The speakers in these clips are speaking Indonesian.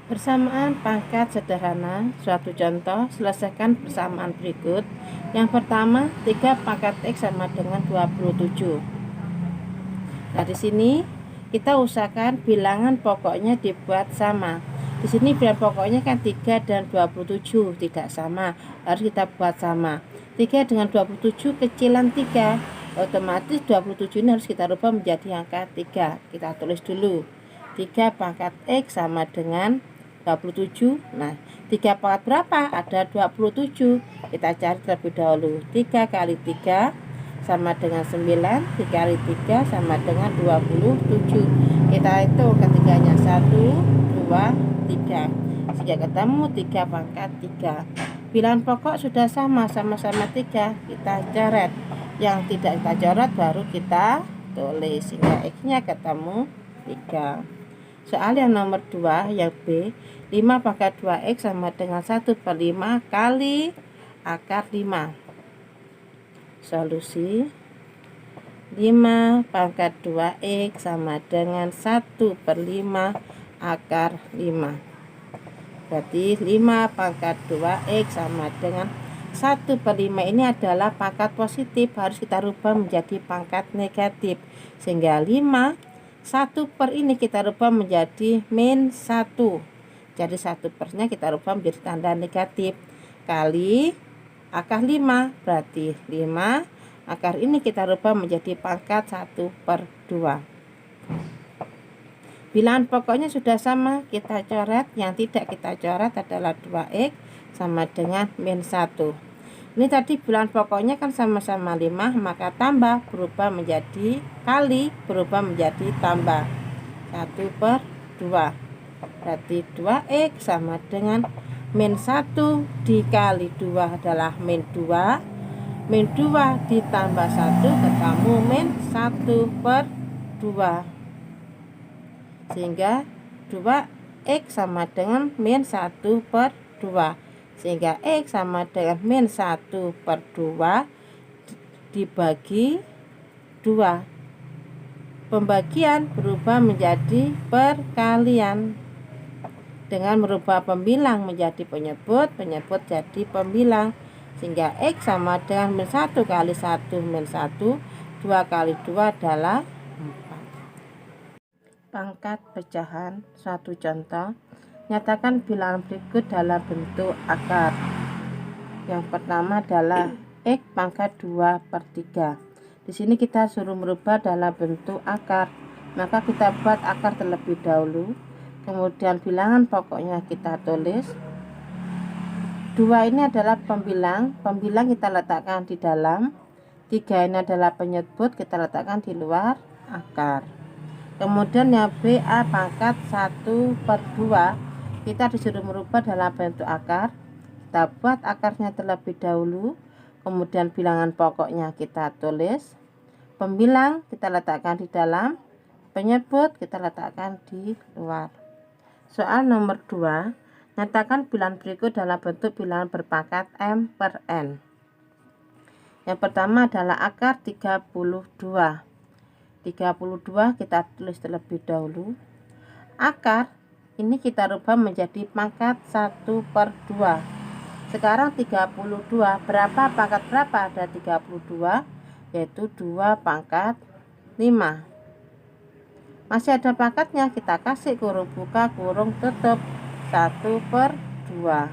Persamaan pangkat sederhana, suatu contoh, selesaikan persamaan berikut. Yang pertama, 3 pangkat X sama dengan 27. Nah, di sini kita usahakan bilangan pokoknya dibuat sama. Di sini bilangan pokoknya kan 3 dan 27 tidak sama, harus kita buat sama. 3 dengan 27 kecilan 3, otomatis 27 ini harus kita rubah menjadi angka 3. Kita tulis dulu. 3 pangkat X sama dengan 27. Nah, 3 pangkat berapa? Ada 27. Kita cari terlebih dahulu. 3 kali 3 sama dengan 9, 3 kali 3 sama dengan 27. Kita hitung ketiganya 1, 2, 3. Sehingga ketemu 3 pangkat 3. Bilangan pokok sudah sama-sama 3. Kita coret. Yang tidak kita coret baru kita tulis. Sehingga X-nya ketemu 3. Soal yang nomor 2 yang B, 5 pangkat 2X sama dengan 1/5 kali akar 5. Solusi 5 pangkat 2X sama dengan 1/5 akar 5. Berarti 5 pangkat 2X sama dengan 1/5 ini adalah pangkat positif, harus kita rubah menjadi pangkat negatif. Sehingga 5 1/per ini kita rubah menjadi min 1. Jadi 1/nya kita rubah menjadi tanda negatif. Kali akar 5. Berarti 5 akar ini kita rubah menjadi pangkat 1/2. Bilangan pokoknya sudah sama, kita coret. Yang tidak kita coret adalah 2X sama dengan min 1. Ini tadi bilangan pokoknya kan sama-sama 5, maka tambah berubah menjadi kali, berubah menjadi tambah 1/2. Berarti 2X sama dengan min 1 dikali 2 adalah min 2. Min 2 ditambah 1 ketemu min 1/2. Sehingga 2X sama dengan min 1/2. Sehingga X sama dengan min 1/2 dibagi 2. Pembagian berubah menjadi perkalian. Dengan merubah pembilang menjadi penyebut, penyebut jadi pembilang. Sehingga X sama dengan min 1 kali 1 min 1, 2 kali 2 adalah 4. Pangkat pecahan, suatu contoh. Nyatakan bilangan berikut dalam bentuk akar. Yang pertama adalah X pangkat 2/3. Di sini kita suruh merubah dalam bentuk akar. Maka kita buat akar terlebih dahulu. Kemudian bilangan pokoknya kita tulis. 2 ini adalah pembilang. Pembilang kita letakkan di dalam. 3 ini adalah penyebut, kita letakkan di luar akar. Kemudian yang B, A pangkat 1/2. Kita disuruh merubah dalam bentuk akar. Kita buat akarnya terlebih dahulu. Kemudian bilangan pokoknya kita tulis. Pembilang kita letakkan di dalam. Penyebut kita letakkan di luar. Soal nomor 2. Nyatakan bilangan berikut dalam bentuk bilangan berpangkat M/N. Yang pertama adalah akar 32. 32 kita tulis terlebih dahulu. Akar ini kita rubah menjadi pangkat 1/2. Sekarang 32. Berapa pangkat berapa? Ada 32, yaitu 2 pangkat 5. Masih ada pangkatnya, kita kasih kurung buka, kurung tutup. 1/2.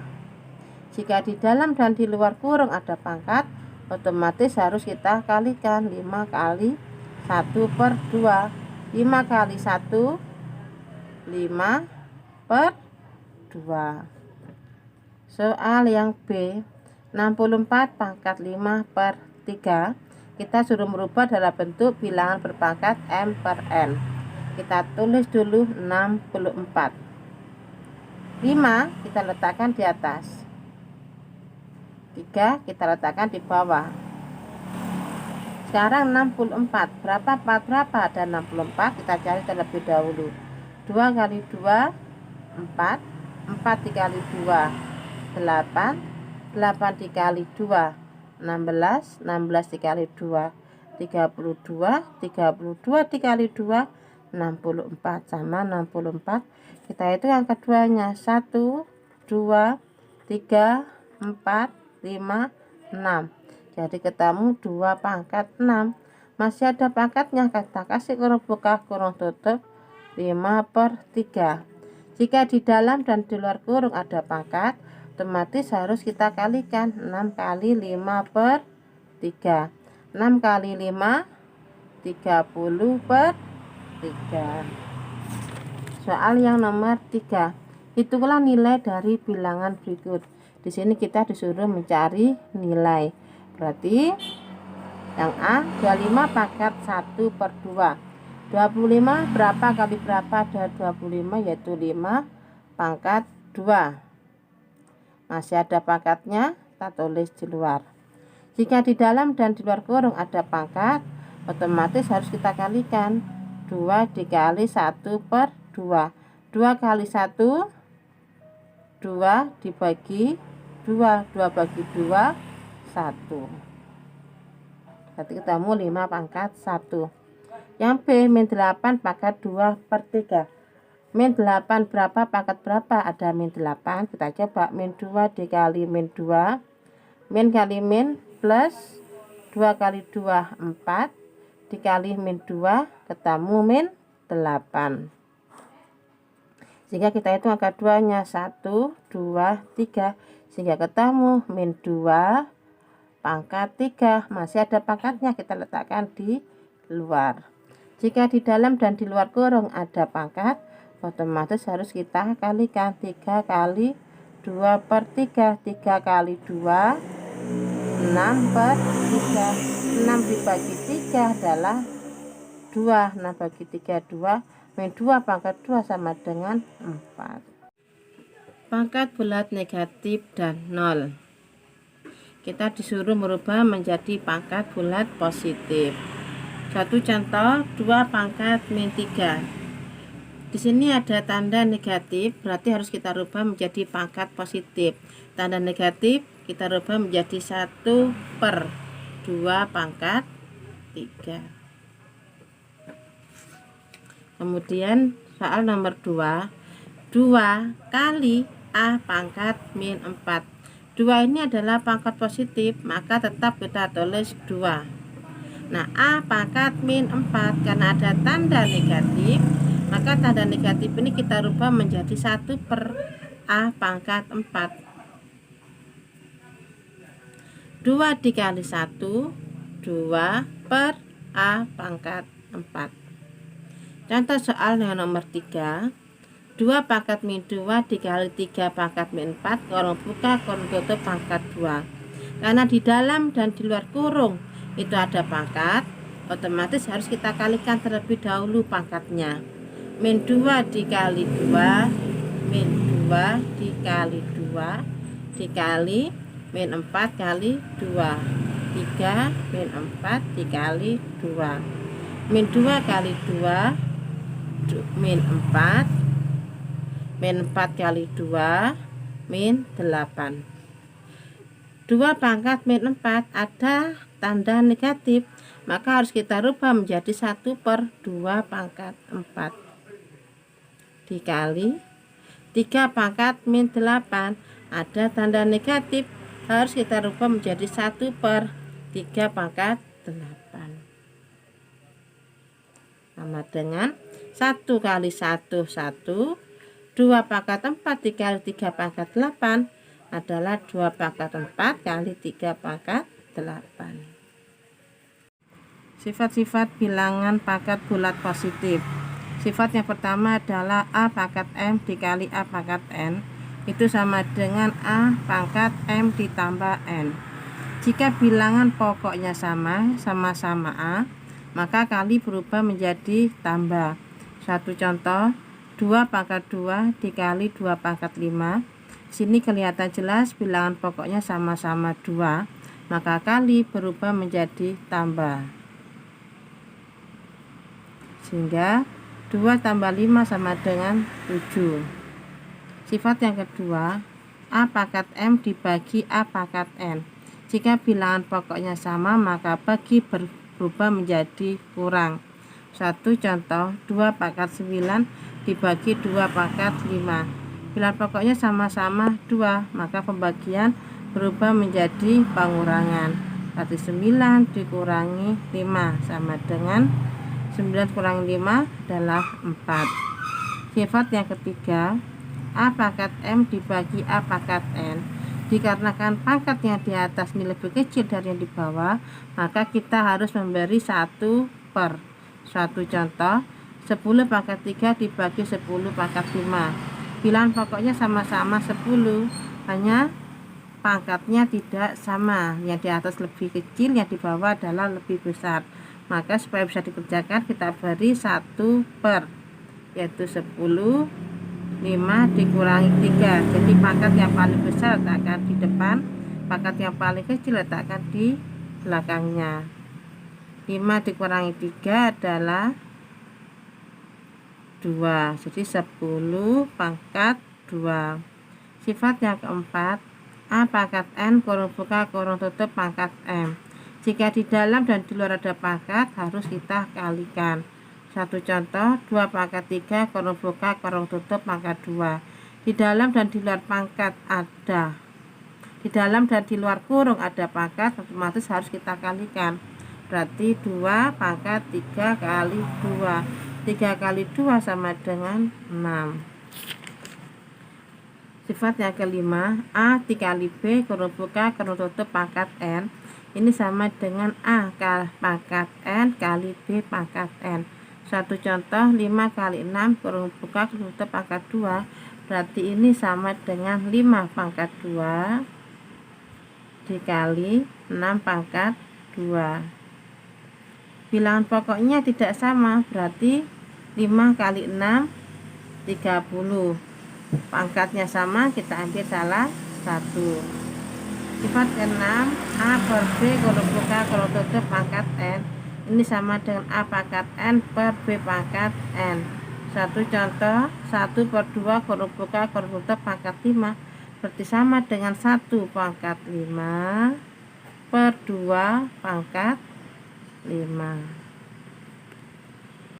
Jika di dalam dan di luar kurung ada pangkat, otomatis harus kita kalikan. 5 kali 1/2. 5 kali 1, 5/2. Soal yang B, 64 pangkat 5/3. Kita suruh merubah dalam bentuk bilangan berpangkat M/N. Kita tulis dulu 64. 5 kita letakkan di atas. 3 kita letakkan di bawah. Sekarang 64. Berapa 4 berapa? Ada 64. Kita cari terlebih dahulu. 2 kali 2, 4. 4 dikali 2, 8. 8 dikali 2, 16. 16 dikali 2, 32. 32 dikali 2, 64 sama 64. Kita itu yang keduanya 1 2 3 4 5 6. Jadi ketemu 2 pangkat 6. Masih ada pangkatnya, kita kasih kurung buka kurung tutup 5/3. Jika di dalam dan di luar kurung ada pangkat, otomatis harus kita kalikan 6 kali 5/3. 6 kali 5 30/3. Soal yang nomor 3. Hitunglah nilai dari bilangan berikut. Di sini kita disuruh mencari nilai. Berarti yang A 25 pangkat 1/2. 25 berapa kali berapa? Ada 25, yaitu 5 pangkat 2. Masih ada pangkatnya, kita tulis di luar. Jika di dalam dan di luar kurung ada pangkat, otomatis harus kita kalikan 2 dikali 1/2. 2 kali 1 2 dibagi 2, 2 bagi 2 1. Berarti ketemu 5 pangkat 1. Yang B min 8 pangkat 2/3. Min 8 berapa pangkat berapa? Ada min 8. Kita coba min 2 dikali min 2. Min kali min plus 2 kali 2 4 dikali min 2 ketemu min 8. Sehingga kita hitung angka 2-nya 1 2 3, sehingga ketemu min 2 pangkat 3. Masih ada pangkatnya, kita letakkan di luar. Jika di dalam dan di luar kurung ada pangkat, otomatis harus kita kalikan 3 kali 2/3. 3 kali 2 6/3. 6 dibagi 3 adalah 2. 6 bagi 3 2. Min 2 pangkat 2 sama dengan 4. Pangkat bulat negatif dan 0. Kita disuruh merubah menjadi pangkat bulat positif. Satu contoh, 2 pangkat min 3. Di sini ada tanda negatif, berarti harus kita rubah menjadi pangkat positif. Tanda negatif kita rubah menjadi 1/2 pangkat 3. Kemudian soal nomor 2. 2 kali A pangkat min 4. 2 ini adalah pangkat positif, maka tetap kita tulis 2. Nah, A pangkat min 4 karena ada tanda negatif, maka tanda negatif ini kita rubah menjadi 1/A pangkat 4. 2 dikali 1 2/A pangkat 4. Contoh soal yang nomor 3. 2 pangkat min 2 dikali 3 pangkat min 4 kurung buka kurung tutup pangkat 2. Karena di dalam dan di luar kurung itu ada pangkat, otomatis harus kita kalikan terlebih dahulu pangkatnya. Min 2 dikali 2 min 2 dikali 2 dikali min 4 kali 2. 3 min 4 dikali 2. Min 2 kali 2 min 4. Min 4 kali 2 min 8. 2 pangkat min 4 ada tanda negatif, maka harus kita rubah menjadi 1/2 pangkat 4 dikali 3 pangkat min 8 ada tanda negatif, harus kita rubah menjadi 1/3 pangkat 8 sama dengan 1 kali 1 1. 2 pangkat 4 dikali 3 pangkat 8 adalah 2 pangkat 4 kali 3 pangkat 8. Sifat-sifat bilangan pangkat bulat positif. Sifat yang pertama adalah A pangkat M dikali A pangkat N itu sama dengan A pangkat M ditambah N. Jika bilangan pokoknya sama-sama A, maka kali berubah menjadi tambah. Satu contoh, 2 pangkat 2 dikali 2 pangkat 5. Sini kelihatan jelas bilangan pokoknya sama-sama 2, maka kali berubah menjadi tambah. Sehingga 2 tambah 5 sama dengan 7. Sifat yang kedua, A pangkat M dibagi A pangkat N. Jika bilangan pokoknya sama, maka bagi berubah menjadi kurang. 1 contoh 2 pangkat 9 dibagi 2 pangkat 5. Bilangan pokoknya sama-sama 2, maka pembagian berubah menjadi pengurangan. Berarti 9 dikurangi 5 sama dengan 9 kurangi 5 adalah 4. Sifat yang ketiga, A pangkat M dibagi A pangkat N. Dikarenakan pangkat yang di atas ini lebih kecil dari yang di bawah, maka kita harus memberi 1 per. 1 contoh 10 pangkat 3 dibagi 10 pangkat 5. Bilangan pokoknya sama-sama 10, hanya pangkatnya tidak sama, yang di atas lebih kecil, yang di bawah adalah lebih besar. Maka supaya bisa dikerjakan, kita beri 1 per, yaitu 10, 5 dikurangi 3. Jadi pangkat yang paling besar letakkan di depan, pangkat yang paling kecil letakkan di belakangnya. 5 dikurangi 3 adalah 2. Jadi 10 pangkat 2. Sifat yang keempat, A pangkat N kurung buka kurung tutup pangkat M. Jika di dalam dan di luar ada pangkat, harus kita kalikan. 1 contoh 2 pangkat 3 kurung buka kurung tutup pangkat 2. Di dalam dan di luar pangkat ada, di dalam dan di luar kurung ada pangkat, otomatis harus kita kalikan. Berarti 2 pangkat 3 kali 2. 3 kali 2 sama dengan 6. Sifat yang kelima, A dikali B kurung buka kurung tutup pangkat N. Ini sama dengan A pangkat N kali B pangkat N. 1 contoh 5 kali 6 kurung buka kurung tutup pangkat 2. Berarti ini sama dengan 5 pangkat 2 dikali 6 pangkat 2. Bilangan pokoknya tidak sama, berarti 5 kali 6 30. Pangkatnya sama, kita ambil salah satu. Sifat ke-6, A per B kurung buka kurung tutup pangkat N. Ini sama dengan A pangkat N per B pangkat N. 1 contoh 1 per 2 kurung buka kurung tutup pangkat 5. Berarti sama dengan 1 pangkat 5 per 2 pangkat 5.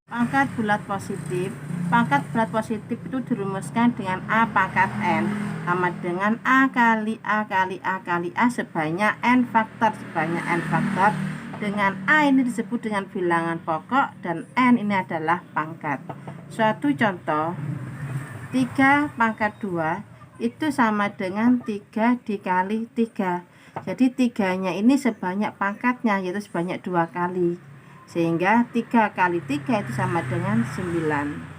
Pangkat bulat positif. Pangkat bulat positif itu dirumuskan dengan A pangkat N sama dengan A kali A kali A kali A sebanyak N faktor, sebanyak N faktor. Dengan A ini disebut dengan bilangan pokok dan N ini adalah pangkat. Suatu contoh 3 pangkat 2 itu sama dengan 3 dikali 3. Jadi 3-nya ini sebanyak pangkatnya, yaitu sebanyak 2 kali. Sehingga 3 kali 3 itu sama dengan 9.